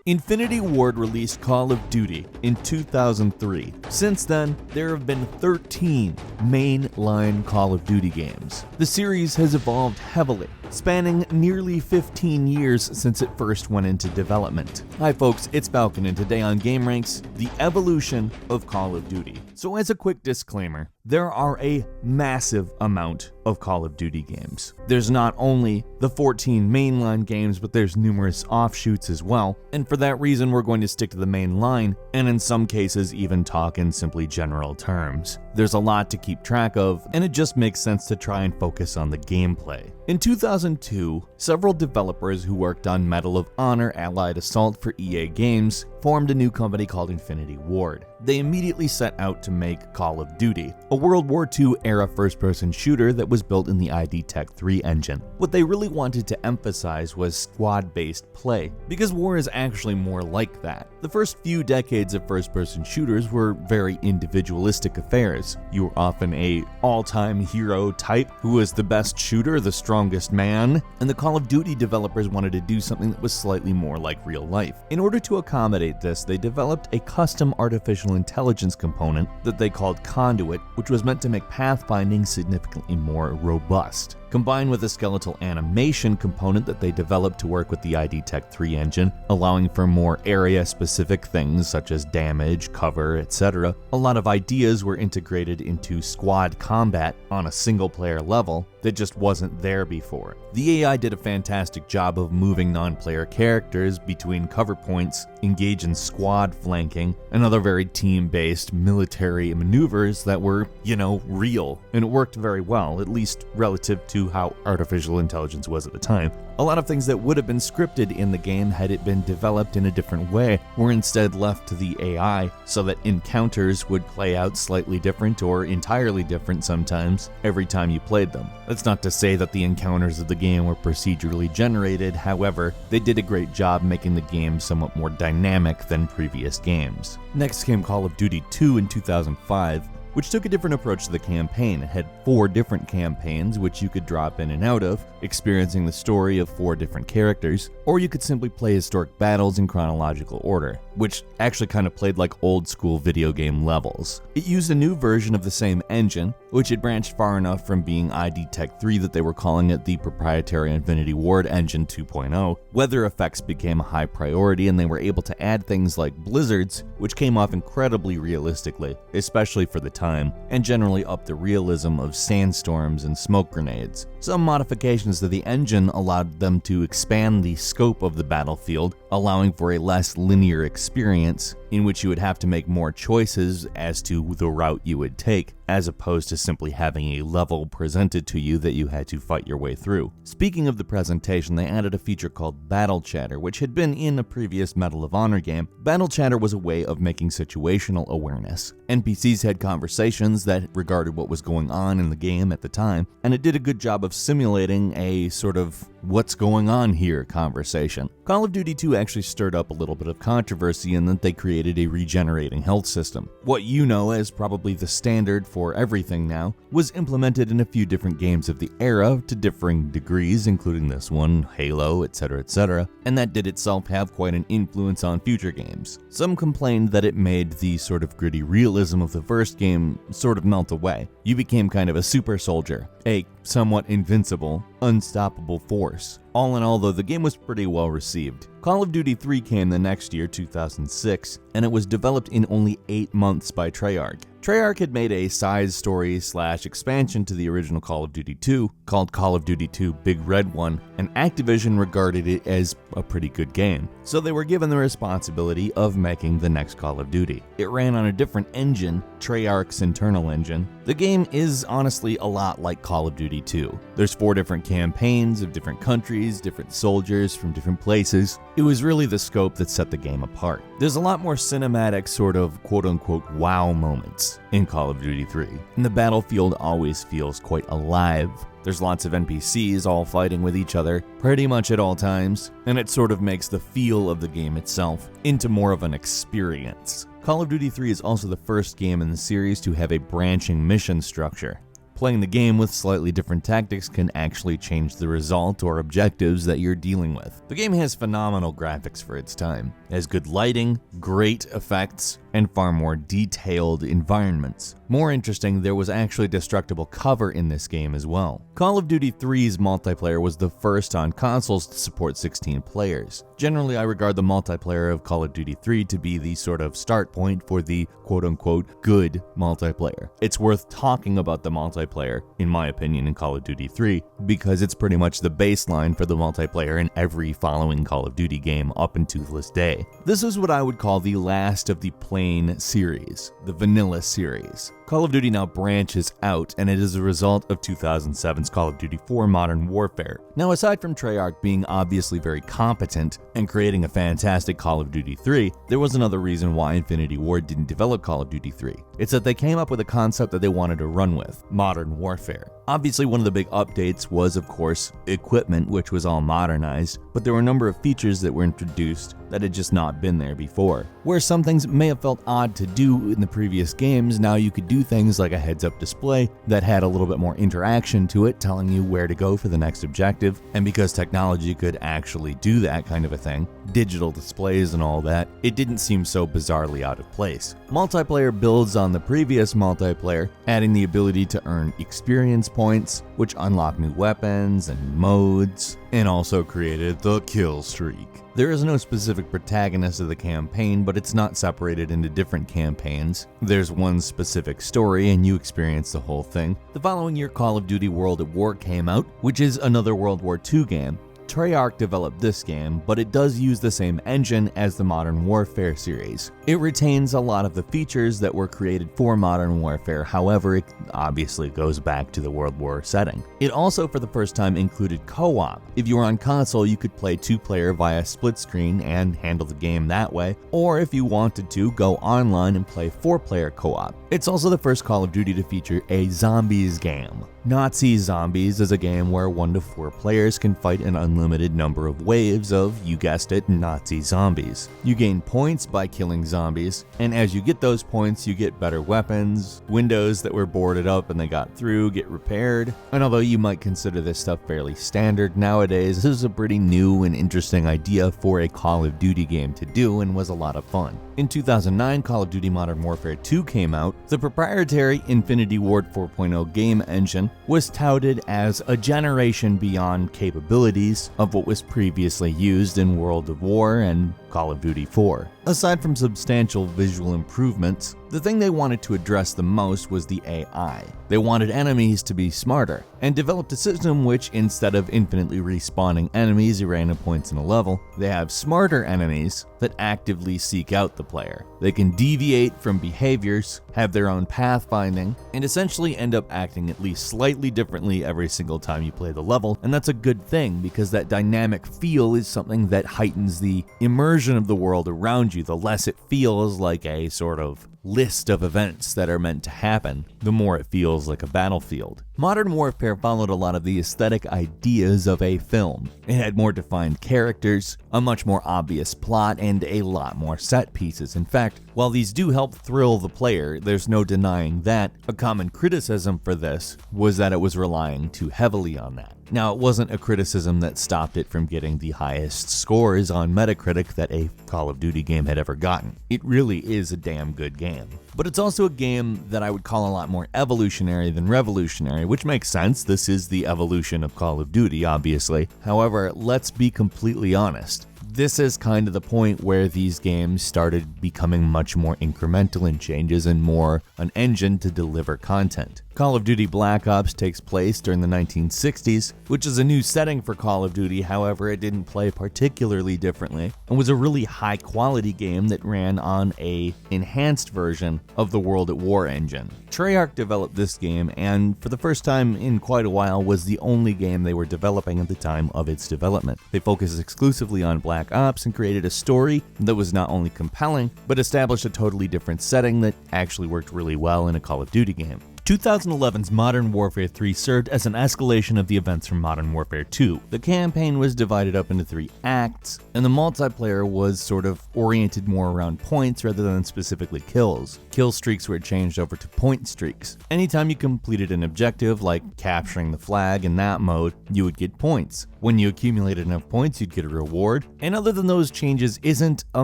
Infinity Ward released Call of Duty in 2003. Since then, there have been 13 mainline Call of Duty games. The series has evolved heavily, spanning nearly 15 years since it first went into development. Hi folks, it's Falcon, and today on gameranx, the evolution of Call of Duty. So as a quick disclaimer, there are a massive amount of Call of Duty games. There's not only the 14 mainline games, but there's numerous offshoots as well, and for that reason we're going to stick to the main line, and in some cases even talk in simply general terms. There's a lot to keep track of, and it just makes sense to try and focus on the gameplay. In 2002, several developers who worked on Medal of Honor Allied Assault for EA Games formed a new company called Infinity Ward. They immediately set out to make Call of Duty, a World War II era first-person shooter that was built in the ID Tech 3 engine. What they really wanted to emphasize was squad-based play, because war is actually more like that. The first few decades of first-person shooters were very individualistic affairs. You were often a all-time hero type who was the best shooter, the strongest man, and the Call of Duty developers wanted to do something that was slightly more like real life. In order to accommodate this, they developed a custom artificial intelligence component that they called CONDUIT, which was meant to make pathfinding significantly more robust. Combined with a skeletal animation component that they developed to work with the ID Tech 3 engine, allowing for more area-specific things such as damage, cover, etc. A lot of ideas were integrated into squad combat on a single-player level that just wasn't there before. The AI did a fantastic job of moving non-player characters between cover points, engage in squad flanking, and other very team-based military maneuvers that were, real, and it worked very well, at least relative to how artificial intelligence was at the time. A lot of things that would have been scripted in the game had it been developed in a different way were instead left to the AI, so that encounters would play out slightly different or entirely different sometimes every time you played them. That's not to say that the encounters of the game were procedurally generated, however, they did a great job making the game somewhat more dynamic than previous games. Next came Call of Duty 2 in 2005, which took a different approach to the campaign. It had 4 different campaigns which you could drop in and out of, experiencing the story of 4 different characters, or you could simply play historic battles in chronological order, which actually kind of played like old school video game levels. It used a new version of the same engine, which had branched far enough from being ID Tech 3 that they were calling it the proprietary Infinity Ward Engine 2.0. Weather effects became a high priority, and they were able to add things like blizzards, which came off incredibly realistically, especially for the time, and generally upped the realism of sandstorms and smoke grenades. Some modifications to the engine allowed them to expand the scope of the battlefield, allowing for a less linear experience in which you would have to make more choices as to the route you would take, as opposed to simply having a level presented to you that you had to fight your way through. Speaking of the presentation, they added a feature called Battle Chatter, which had been in a previous Medal of Honor game. Battle Chatter was a way of making situational awareness. NPCs had conversations that regarded what was going on in the game at the time, and it did a good job of simulating a sort of what's going on here conversation. Call of Duty 2 actually stirred up a little bit of controversy in that they created a regenerating health system. What you know as probably the standard for everything now was implemented in a few different games of the era to differing degrees, including this one, Halo, etc., and that did itself have quite an influence on future games. Some complained that it made the sort of gritty realism of the first game sort of melt away. You became kind of a super soldier, a somewhat invincible, unstoppable force. All in all, though, the game was pretty well received. Call of Duty 3 came the next year, 2006, and it was developed in only 8 months by Treyarch. Treyarch had made a side story / expansion to the original Call of Duty 2 called Call of Duty 2 Big Red One, and Activision regarded it as a pretty good game, so they were given the responsibility of making the next Call of Duty. It ran on a different engine, Treyarch's internal engine. The game is honestly a lot like Call of Duty 2. There's 4 different campaigns of different countries, different soldiers from different places. It was really the scope that set the game apart. There's a lot more cinematic sort of quote-unquote wow moments in Call of Duty 3, and the battlefield always feels quite alive. There's lots of NPCs all fighting with each other pretty much at all times, and it sort of makes the feel of the game itself into more of an experience. Call of Duty 3 is also the first game in the series to have a branching mission structure. Playing the game with slightly different tactics can actually change the result or objectives that you're dealing with. The game has phenomenal graphics for its time. It has good lighting, great effects, and far more detailed environments. More interesting, there was actually destructible cover in this game as well. Call of Duty 3's multiplayer was the first on consoles to support 16 players. Generally, I regard the multiplayer of Call of Duty 3 to be the sort of start point for the quote-unquote good multiplayer. It's worth talking about the multiplayer, in my opinion, in Call of Duty 3, because it's pretty much the baseline for the multiplayer in every following Call of Duty game up until this day. This is what I would call the last of the plain series, the vanilla series. Call of Duty now branches out, and it is a result of 2007's Call of Duty 4 Modern Warfare. Now, aside from Treyarch being obviously very competent and creating a fantastic Call of Duty 3, there was another reason why Infinity Ward didn't develop Call of Duty 3. It's that they came up with a concept that they wanted to run with, Modern Warfare. Obviously, one of the big updates was, of course, equipment, which was all modernized, but there were a number of features that were introduced that had just not been there before. Where some things may have felt odd to do in the previous games, now you could do things like a heads-up display that had a little bit more interaction to it, telling you where to go for the next objective, and because technology could actually do that kind of a thing, digital displays and all that, it didn't seem so bizarrely out of place. Multiplayer builds on the previous multiplayer, adding the ability to earn experience points, which unlock new weapons and modes, and also created the kill streak. There is no specific protagonist of the campaign, but it's not separated into different campaigns. There's one specific story and you experience the whole thing. The following year, Call of Duty World at War came out, which is another World War II game. Treyarch developed this game, but it does use the same engine as the Modern Warfare series. It retains a lot of the features that were created for Modern Warfare, however, it obviously goes back to the World War setting. It also, for the first time, included co-op. If you were on console, you could play 2-player via split screen and handle the game that way, or if you wanted to, go online and play 4-player co-op. It's also the first Call of Duty to feature a zombies game. Nazi Zombies is a game where 1 to 4 players can fight an unlimited number of waves of, you guessed it, Nazi zombies. You gain points by killing zombies, and as you get those points, you get better weapons, windows that were boarded up and they got through get repaired, and although you might consider this stuff fairly standard nowadays, this is a pretty new and interesting idea for a Call of Duty game to do and was a lot of fun. In 2009, Call of Duty Modern Warfare 2 came out. The proprietary Infinity Ward 4.0 game engine was touted as a generation beyond capabilities of what was previously used in World of War and Call of Duty 4. Aside from substantial visual improvements, the thing they wanted to address the most was the AI. They wanted enemies to be smarter, and developed a system which, instead of infinitely respawning enemies at random points in a level, they have smarter enemies that actively seek out the player. They can deviate from behaviors, have their own pathfinding, and essentially end up acting at least slightly differently every single time you play the level, and that's a good thing because that dynamic feel is something that heightens the immersion of the world around you. The less it feels like a sort of list of events that are meant to happen, the more it feels like a battlefield. Modern Warfare followed a lot of the aesthetic ideas of a film. It had more defined characters, a much more obvious plot, and a lot more set pieces. In fact, while these do help thrill the player, there's no denying that. A common criticism for this was that it was relying too heavily on that. Now, it wasn't a criticism that stopped it from getting the highest scores on Metacritic that a Call of Duty game had ever gotten. It really is a damn good game. But it's also a game that I would call a lot more evolutionary than revolutionary, which makes sense. This is the evolution of Call of Duty, obviously. However, let's be completely honest. This is kind of the point where these games started becoming much more incremental in changes and more an engine to deliver content. Call of Duty Black Ops takes place during the 1960s, which is a new setting for Call of Duty. However, it didn't play particularly differently and was a really high quality game that ran on a enhanced version of the World at War engine. Treyarch developed this game and for the first time in quite a while was the only game they were developing at the time of its development. They focused exclusively on Black Ops and created a story that was not only compelling, but established a totally different setting that actually worked really well in a Call of Duty game. 2011's Modern Warfare 3 served as an escalation of the events from Modern Warfare 2. The campaign was divided up into 3 acts, and the multiplayer was sort of oriented more around points rather than specifically kills. Kill streaks were changed over to point streaks. Anytime you completed an objective, like capturing the flag in that mode, you would get points. When you accumulated enough points, you'd get a reward, and other than those changes, isn't a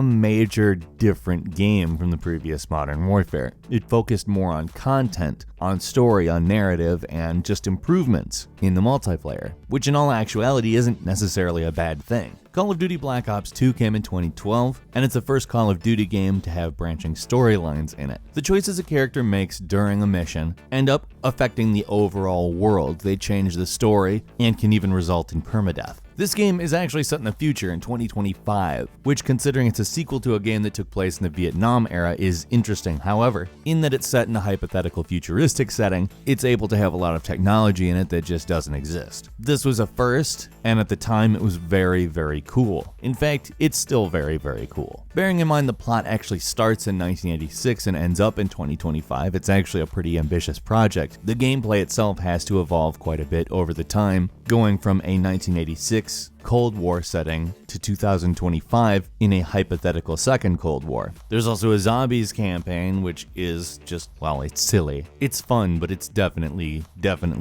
major different game from the previous Modern Warfare. It focused more on content, on story, on narrative, and just improvements in the multiplayer, which in all actuality isn't necessarily a bad thing. Call of Duty Black Ops 2 came in 2012, and it's the first Call of Duty game to have branching storylines in it. The choices a character makes during a mission end up affecting the overall world. They change the story and can even result in permadeath. This game is actually set in the future in 2025, which, considering it's a sequel to a game that took place in the Vietnam era, is interesting. However, in that it's set in a hypothetical futuristic setting, it's able to have a lot of technology in it that just doesn't exist. This was a first, and at the time it was very, very cool. In fact, it's still very, very cool. Bearing in mind the plot actually starts in 1986 and ends up in 2025, it's actually a pretty ambitious project. The gameplay itself has to evolve quite a bit over the time, going from a 1986 Cold War setting to 2025 in a hypothetical second Cold War. There's also a zombies campaign, which is just, well, it's silly. It's fun, but it's definitely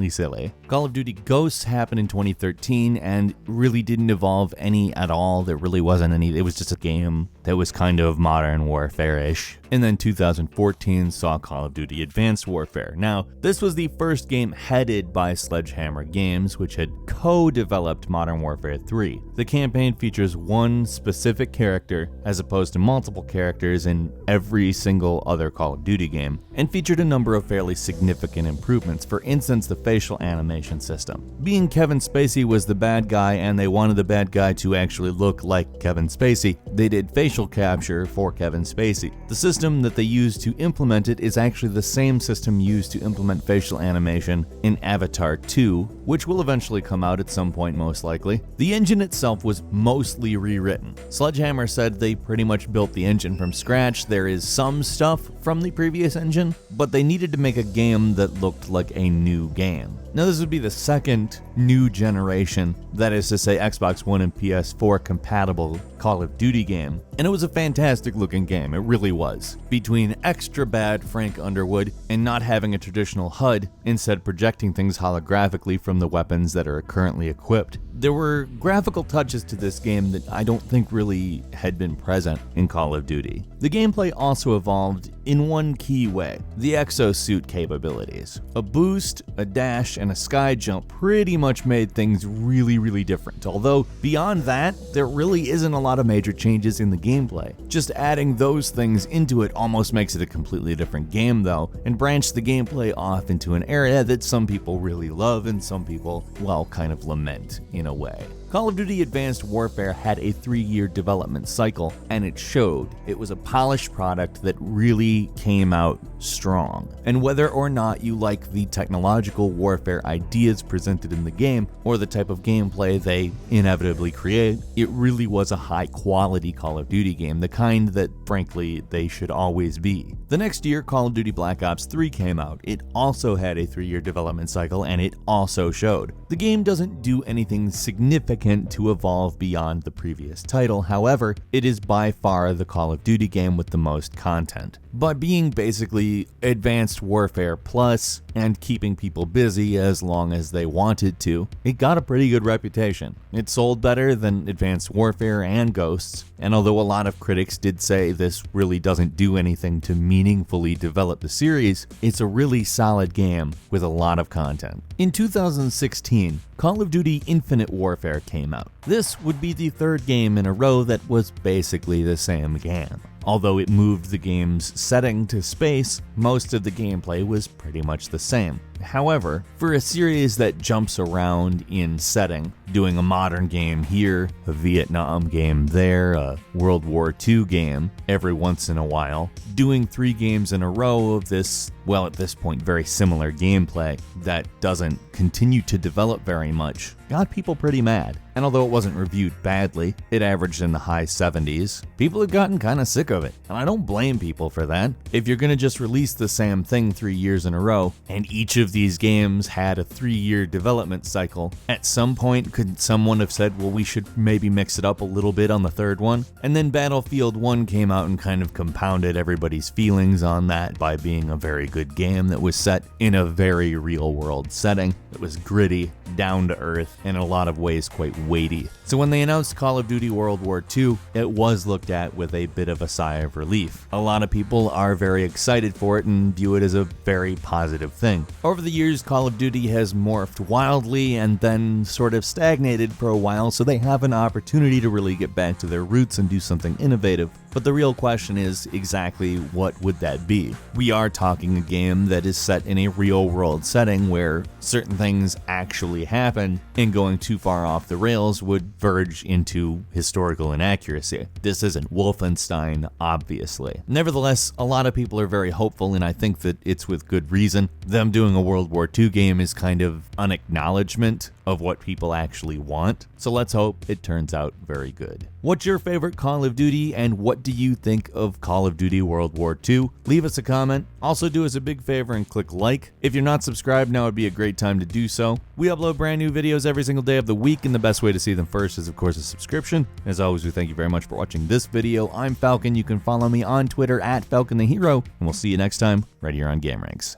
silly. Call of Duty Ghosts happened in 2013 and really didn't evolve any at all. There really wasn't any. It was just a game that was kind of Modern Warfare-ish. And then 2014 saw Call of Duty Advanced Warfare. Now, this was the first game headed by Sledgehammer Games, which had co-developed Modern Warfare 3. The campaign features one specific character as opposed to multiple characters in every single other Call of Duty game, and featured a number of fairly significant improvements. For instance, the facial animation system. Being Kevin Spacey was the bad guy and they wanted the bad guy to actually look like Kevin Spacey, they did facial capture for Kevin Spacey. The system that they used to implement it is actually the same system used to implement facial animation in Avatar 2, which will eventually come out at some point most likely. The engine itself was mostly rewritten. Sledgehammer said they pretty much built the engine from scratch. There is some stuff from the previous engine, but they needed to make a game that looked like a new game. Now, this would be the second new generation, that is to say Xbox One and PS4 compatible Call of Duty game, and it was a fantastic looking game, it really was. Between extra bad Frank Underwood and not having a traditional HUD, instead projecting things holographically from the weapons that are currently equipped, there were graphical touches to this game that I don't think really had been present in Call of Duty. The gameplay also evolved in one key way: the exosuit capabilities. A boost, a dash, and a sky jump pretty much made things really different, although beyond that, there really isn't a lot of major changes in the gameplay. Just adding those things into it almost makes it a completely different game though, and branched the gameplay off into an area that some people really love and some people, well, kind of lament in a way. Call of Duty Advanced Warfare had a 3-year development cycle, and it showed. It was a polished product that really came out strong. And whether or not you like the technological warfare ideas presented in the game, or the type of gameplay they inevitably create, it really was a high-quality Call of Duty game, the kind that, frankly, they should always be. The next year, Call of Duty Black Ops 3 came out. It also had a 3-year development cycle, and it also showed. The game doesn't do anything significant to evolve beyond the previous title, however, it is by far the Call of Duty game with the most content. But being basically Advanced Warfare Plus and keeping people busy as long as they wanted to, it got a pretty good reputation. It sold better than Advanced Warfare and Ghosts, and although a lot of critics did say this really doesn't do anything to meaningfully develop the series, it's a really solid game with a lot of content. In 2016, Call of Duty Infinite Warfare came out. This would be the third game in a row that was basically the same game. Although it moved the game's setting to space, most of the gameplay was pretty much the same. However, for a series that jumps around in setting, doing a modern game here, a Vietnam game there, a World War II game every once in a while, doing 3 games in a row of this, well, at this point, very similar gameplay that doesn't continue to develop very much, got people pretty mad. And although it wasn't reviewed badly, it averaged in the high 70s, people had gotten kind of sick of it. And I don't blame people for that. If you're gonna just release the same thing 3 years in a row, and each of these games had a 3-year development cycle, at some point could someone have said, well, we should maybe mix it up a little bit on the 3rd one? And then Battlefield 1 came out and kind of compounded everybody's feelings on that by being a very good game that was set in a very real world setting. It was gritty, down to earth, and in a lot of ways quite weighty. So when they announced Call of Duty World War II, it was looked at with a bit of a sigh of relief. A lot of people are very excited for it and view it as a very positive thing. Over the years, Call of Duty has morphed wildly and then sort of stagnated for a while, so they have an opportunity to really get back to their roots and do something innovative. But the real question is exactly what would that be? We are talking a game that is set in a real world setting where certain things actually happen, and going too far off the rails would verge into historical inaccuracy. This isn't Wolfenstein, obviously. Nevertheless, a lot of people are very hopeful, and I think that it's with good reason. Them doing a World War II game is kind of an acknowledgement of what people actually want, so let's hope it turns out very good. What's your favorite Call of Duty, and what do you think of Call of Duty World War II? Leave us a comment. Also do us a big favor and click like. If you're not subscribed, now would be a great time to do so. We upload brand new videos every single day of the week, and the best way to see them first is of course a subscription. As always, we thank you very much for watching this video. I'm Falcon. You can follow me on Twitter at Falcon the Hero, and we'll see you next time right here on gameranx.